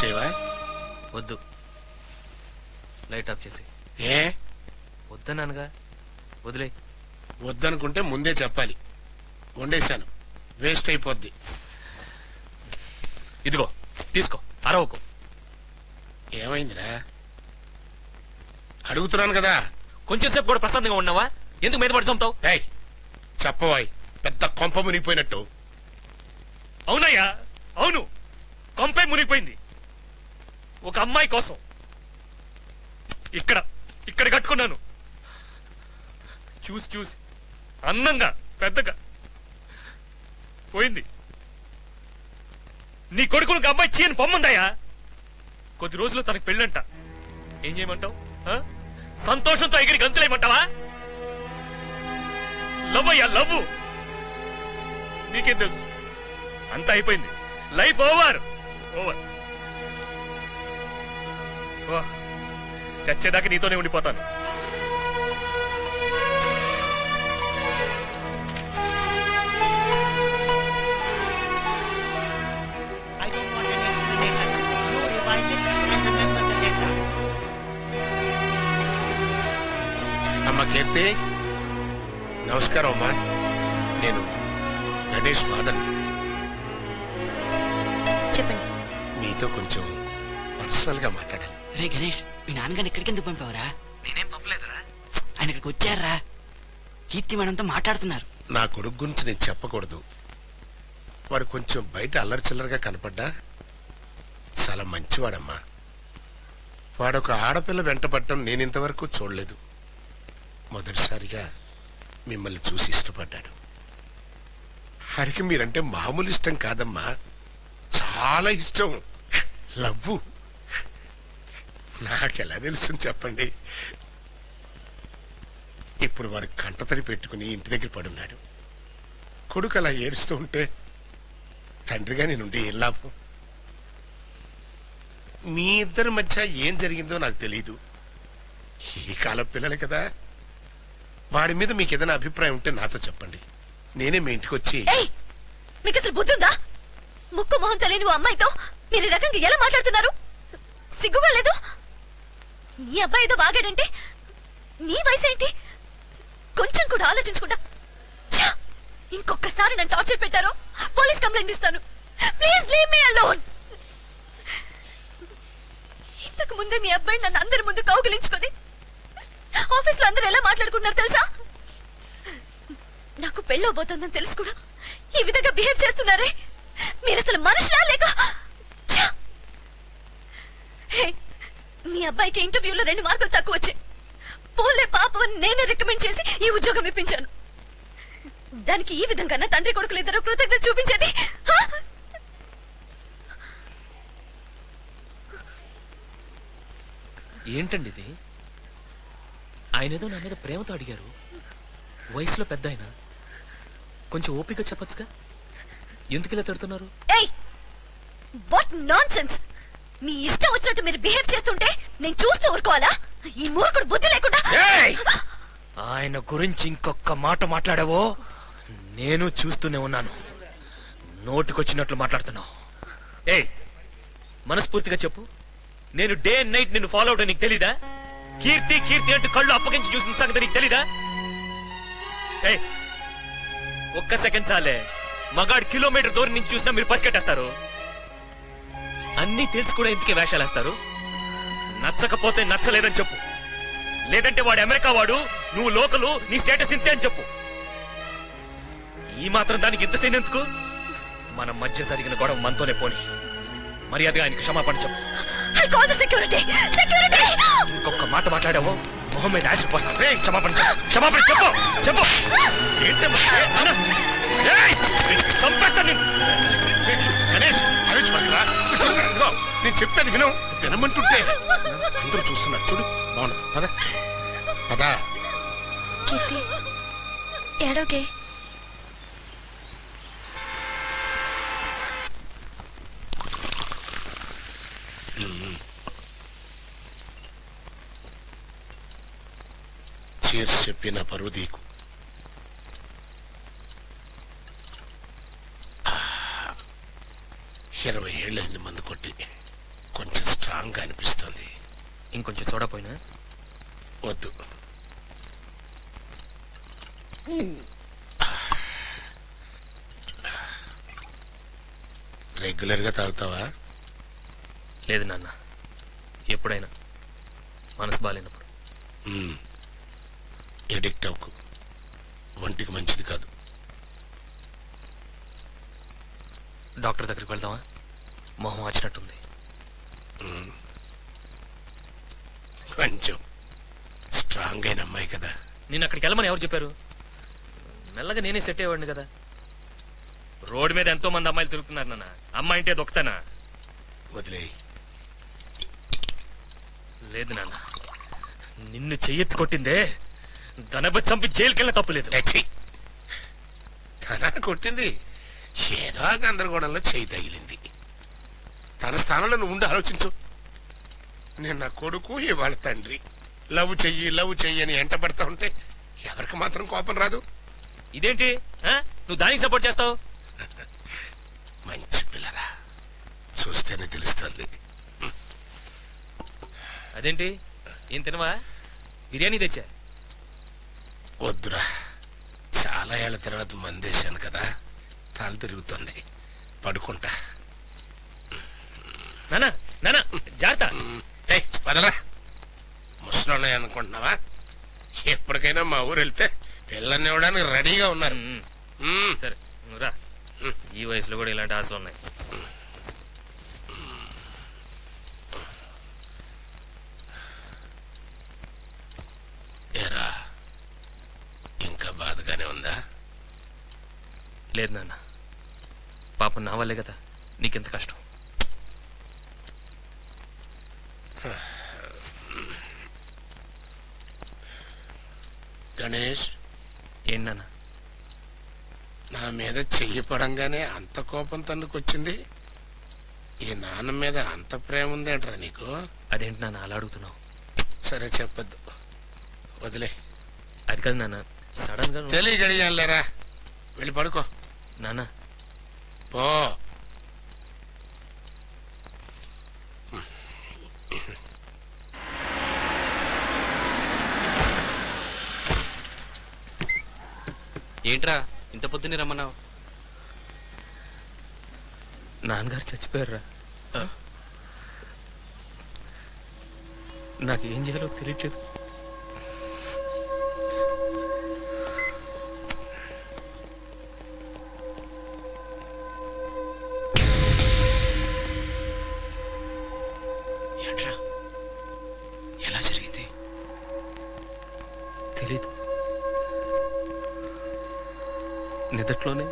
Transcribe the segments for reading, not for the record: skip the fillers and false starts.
చేయవా? వద్దు, light of చేసి. ఏ వద్దన్నానుగా, వదిలే. వద్దనుకుంటే ముందే చెప్పాలి. వండేశాను, వేస్ట్ అయిపోద్ది. ఇదిగో తీసుకో, అరవకు. ఏమైందిరా? అడుగుతున్నాను కదా. కొంచెం సేపు కూడా ప్రశాంతంగా ఉన్నావా? ఎందుకు మీద పడి చంపుతావు? ఏయ్ చెప్పవాయ్, పెద్ద కొంప మునిగిపోయినట్టు. అవునయ్యా, అవును, కొంపే మునిగిపోయింది. ఒక అమ్మాయి కోసం ఇక్కడ కట్టుకున్నాను. చూసి అందంగా పెద్దగా పోయింది. నీ కొడుకులకు అమ్మాయి చీని పొమ్మందయ్యా. కొద్ది రోజులు తనకు పెళ్ళంట. ఏం చేయమంటావు? సంతోషంతో ఎగిరి గంతులేయమంటావా? లవ్ అయ్యా, లవ్. నీకేం తెలుసు? అంతా అయిపోయింది. Life over. చచ్చేదాకా నీతోనే ఉండిపోతాను. అమ్మ కీర్తి, నమస్కారం అమ్మా. నేను గణేష్ ఫాదర్. చెప్పండి. మీతో కొంచెం పర్సనల్ గా మాట్లాడాలి. రే గణేష్, మీ నాన్నగారిని ఎక్కడికి ఎందుకు పంపావురా? నేనేం పంపలేదురా. ఆయన ఇక్కడికి వచ్చారా? కీర్తి మేడంతో మాట్లాడుతున్నారు. నా కొడుకు గురించి నేను చెప్పకూడదు. వాడు కొంచెం బయట అల్లరి చిల్లరగా కనపడ్డా చాలా మంచివాడమ్మా. వాడొక ఆడపిల్ల వెంటపడటం నేను ఇంతవరకు చూడలేదు. మొదటిసారిగా మిమ్మల్ని చూసి ఇష్టపడ్డాడు. హరికి మీరంటే మామూలు ఇష్టం కాదమ్మా, చాలా ఇష్టం. లవ్వు. నాకెలా తెలుసు చెప్పండి. ఇప్పుడు వాడు కంటతడి పెట్టుకుని ఇంటి దగ్గర పడున్నాడు. కొడుకు అలా ఏడుస్తూ ఉంటే తండ్రిగా నేనుండి ఏం లాభం? మీ ఇద్దరి మధ్య ఏం జరిగిందో నాకు తెలీదు. ఈ కాలం పిల్లలే కదా. వాడి మీద మీకు ఏదైనా అభిప్రాయం ఉంటే నాతో చెప్పండి. నేనే మీ ఇంటికి వచ్చి. మీకు అసలు బుద్ధుందా? ముక్కు మొహం తెలియని ఓ అమ్మాయితో మీరు ఈ రకంగా ఎలా మాట్లాడుతున్నారు? సిగ్గుగా లేదు? నీ అబ్బాయితో బాగాడంటే నీ వయసు ఏంటి? కొంచెం కూడా ఆలోచించకుండా ఇంకొకసారి నన్ను టార్చర్ పెట్టారో పోలీస్ కంప్లైంట్ ఇస్తాను. Please leave me alone. ఇంతకు ముందే మీ అబ్బాయి నన్ను అందరి ముందు కౌగిలించుకొని ఆఫీస్ లో అందరూ ఎలా మాట్లాడుకుంటున్నారు తెలుసా? నాకు పెళ్ళవబోతోందని తెలుసు కూడా ఈ విధంగా బిహేవ్ చేస్తున్నారే. మీరు అసలు మనుషులా లేక? నీ అబ్బాయికి ఇంటర్వ్యూలో 2 మార్కులు తక్కువ వచ్చాయి. పోలే పాపం నేనే రికమెండ్ చేసి ఈ ఉద్యోగం ఇప్పించాను. దానికి ఈ విధంగా తండ్రి కొడుకులు ఇద్దరు కృతజ్ఞత చూపించేది? ఏంటండి ఇది? ఆయన ఏదో నా మీద ప్రేమతో అడిగారు. వయసులో పెద్ద ఆయన, కొంచెం ఓపిక చెప్పొచ్చుగా. ఎందుకు ఇలా తిడుతున్నారు? What nonsense! మీ ఇష్టం వచ్చినట్టు మీరు బిహేవ్ చేస్తుంటే నేను చూస్తూ ఊరుకోవాలా? ఈ మూర్ఖుడు బుద్ధి లేకుండా. ఆయన గురించి ఇంకొక మాట మాట్లాడావో నేను చూస్తూనే ఉన్నాను. నోటికొచ్చినట్లు మాట్లాడుతున్నావు. మనస్ఫూర్తిగా చెప్పు, నేను డే అండ్ నైట్ నిన్ను ఫాలో అవడం నీకు తెలీదా? కీర్తి కీర్తి అంటూ కళ్ళు అప్పగించి చూసిన సంగతి నీకు తెలీదా? ఒక్క సెకండ్ చాలే. మగాడు కిలోమీటర్ దూరం నుంచి చూసినా మీరు పసిగట్టేస్తారు. అన్నీ తెలిసి కూడా ఇందుకే వేషాలేస్తారు. నచ్చకపోతే నచ్చలేదని చెప్పు. లేదంటే వాడు అమెరికా వాడు, నువ్వు లోకలు, నీ స్టేటస్ ఇంతే అని చెప్పు. ఈ మాత్రం దానికి ఇంత సీన్ ఎందుకు? మన మధ్య జరిగిన గొడవ మనతోనే పోని. మర్యాదగా ఆయనకు క్షమాపణ చెప్పు. ఇంకొక మాట మాట్లాడావో మొహం మీద యాసిడ్ పోస్తాను. క్షమాపణ చెప్పు, క్షమాపణ చెప్పు, చెప్పు. చంపేస్తాను. నేను చెప్పేది విను. వినమంటుంటే అందరూ చూస్తున్నారు చూడు. బాగుంది పదా పదా. కీర్తి ఏడోకే. చీర్స్ చెప్పిన పరుదీకు 20 ఏళ్ళైంది మందు కొట్టి. కొంచెం స్ట్రాంగ్ గా అనిపిస్తుంది. ఇంకొంచెం సోడా పోయినా? వద్దు. రెగ్యులర్ గా తాగుతావా? లేదు నాన్న, ఎప్పుడైనా మనసు బాగాలేనప్పుడు. ఎడిక్ట్ అవ్వకు, ఒంటికి మంచిది కాదు. డాక్టర్ దగ్గరికి వెళ్దామా? మొహం వచ్చినట్టుంది. కొంచెం స్ట్రాంగ్ అయిన అమ్మాయి కదా. నేను అక్కడికి వెళ్ళమని ఎవరు చెప్పారు? మెల్లగా నేనే సెట్ అయ్యేవాడిని కదా. రోడ్డు మీద ఎంతో మంది అమ్మాయిలు తిరుగుతున్నారు నాన్న. అమ్మాయి అంటే దొక్కుతానా? వదిలేయి. లేదు నాన్న, నిన్ను చెయ్యెత్తి కొట్టిందే ధనబ చంపి జైలుకెళ్ళిన తప్పులేదు. తన కొట్టింది ఏదో గందరగోళంలో చేయి తగిలింది. తన స్థానంలో నువ్వు ఉండి ఆలోచించు. నేను నా కొడుకు, ఇవాళ తండ్రి. లవ్ చెయ్యి అని ఎంట పడతా ఉంటే ఎవరికి మాత్రం కోపం రాదు? ఇదేంటి నువ్వు దానికి సపోర్ట్ చేస్తావు? మంచి పిల్లరా, చూస్తేనే తెలుస్తుంది. అదేంటి, ఏం తినవా? బిర్యానీ తెచ్చా. వద్దురా, చాలా ఏళ్ల తర్వాత మందేశాను కదా, తల తిరుగుతుంది. పడుకుంటా. నానా నానా జాగ్రత్త. పదరా, ముసలోనే అనుకుంటున్నావా? ఎప్పటికైనా మా ఊరు వెళ్తే పిల్లల్ని ఇవ్వడానికి రెడీగా ఉన్నారు. సరే నువ్వు రా. ఈ వయసులో కూడా ఇలాంటి ఆశలు ఉన్నాయి. ఏరా, ఇంకా బాధగానే ఉందా? లేదు నాన్న, పాపం నా వల్లే కదా నీకెంత కష్టం. గణేష్, ఏం నాన్న? నా మీద చెయ్యి పడంగానే అంత కోపం తన్నుకొచ్చింది. ఈ నాన్న మీద అంత ప్రేమ ఉందేంట్రా నీకు? అదేంటి నాన్న అలా అడుగుతున్నావు? సరే చెప్పద్దు, వదిలే. అది కాదు నాన్న, సడన్ గా తెలియగలిగానులేరా, వెళ్ళి పడుకో. నాన్న పో. ఏంట్రా ఇంత పొద్దున్నే రమ్మన్నావు? నాన్నగారు చచ్చిపోయారా? నాకేం చేయాలో తెలియట్లేదు. ఏంట్రా, ఎలా జరిగింది? తెలీదు. నిదట్లోనే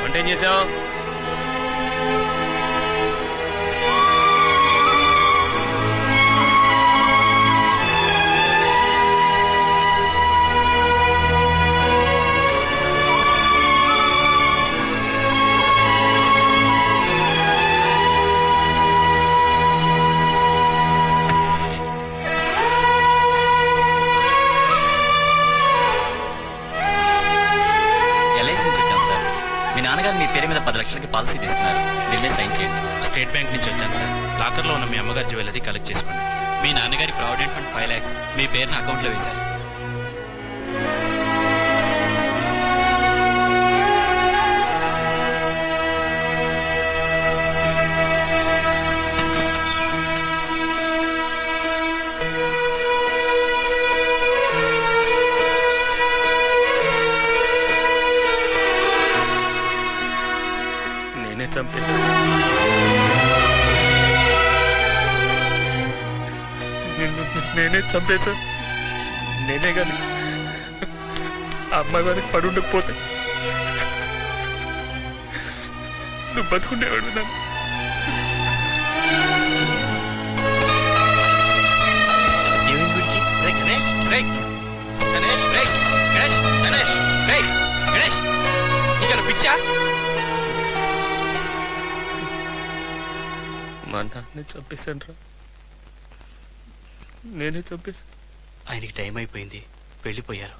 వంటేం చేసావు? మీ పేరు మీద 10 లక్షలకి పాలసీ తీసుకున్నారు. దీని సైన్ చేయండి. స్టేట్ బ్యాంక్ నుంచి వచ్చాను సార్. లాకర్ లో ఉన్న మీ అమ్మగారి జ్యువెలరీ కలెక్ట్ చేసుకోండి. మీ నాన్నగారి ప్రావిడెంట్ ఫండ్ 5 lakhs మీ పేరున అకౌంట్ లో వేశారు. చంపేశాను. నేనే చంపేశాను. నేనే కానీ అమ్మ కానీ పడుండకపోతే నువ్వు బతుకుండేవాడు నాన్న. ఏమైంది వీడికి? పిచ్చా మా నాన్నే చంపేశాను రా. నేనే చంపేశాను. ఆయనకి టైం అయిపోయింది, వెళ్ళిపోయారు.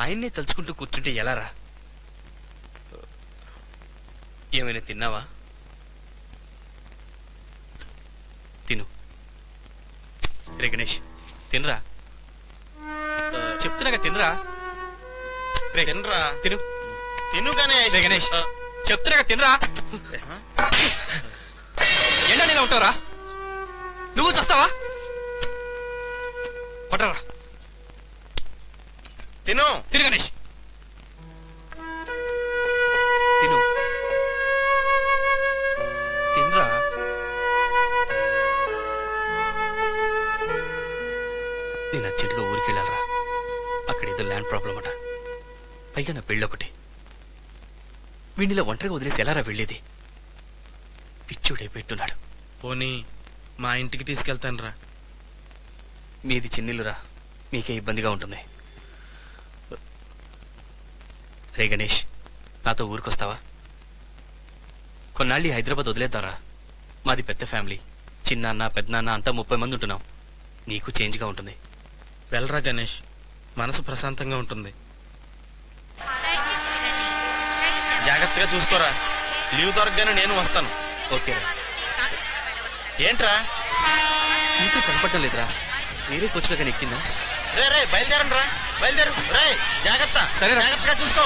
ఆయన్నే తలుచుకుంటూ కూర్చుంటే ఎలా రా? ఏమైనా తిన్నావా? తిను. రే గణేష్, తినరా. చెప్తున్నాగా తినరా. రే తినరా. తిను తిను గణేష్. రే గణేష్, చెప్తున్నాగా తినరా. ఎండా నేను ఉంటావురా? నువ్వు చస్తావా? పట్టరా. తిను తిను గణేష్, తిను తినరా. నేను అర్జెంటుగా ఊరికి వెళ్ళాలరా. అక్కడ ఏదో ల్యాండ్ ప్రాబ్లం అట. పైగా నా పెళ్ళొకటి. వీడిలా ఒంటరిగా వదిలేసి ఎలారా వెళ్ళేది? పిచ్చుడే పెట్టున్నాడు. పోనీ మా ఇంటికి తీసుకెళ్తాను రా. మీది చిన్నిల్లురా, మీకే ఇబ్బందిగా ఉంటుంది. రే గణేష్, నాతో ఊరికొస్తావా? కొన్నాళ్ళు హైదరాబాద్ వదిలేద్దారా. మాది పెద్ద ఫ్యామిలీ. చిన్నాన్న పెద్దనాన్న అంతా 30 మంది ఉంటున్నాం. నీకు చేంజ్గా ఉంటుంది. వెళ్ళరా గణేష్, మనసు ప్రశాంతంగా ఉంటుంది. జాగ్రత్తగా చూసుకోరా. లీవ్ దొరకగానే నేను వస్తాను. ఓకేరా. ఏంట్రా నీకు కనపడటం లేదురా. వేరే కోచ్లో కానీ ఎక్కిందా? రే రే బయలుదేరండి రా, బయలుదేరు. రే జాగ్రత్త. సరే, జాగ్రత్తగా చూసుకో.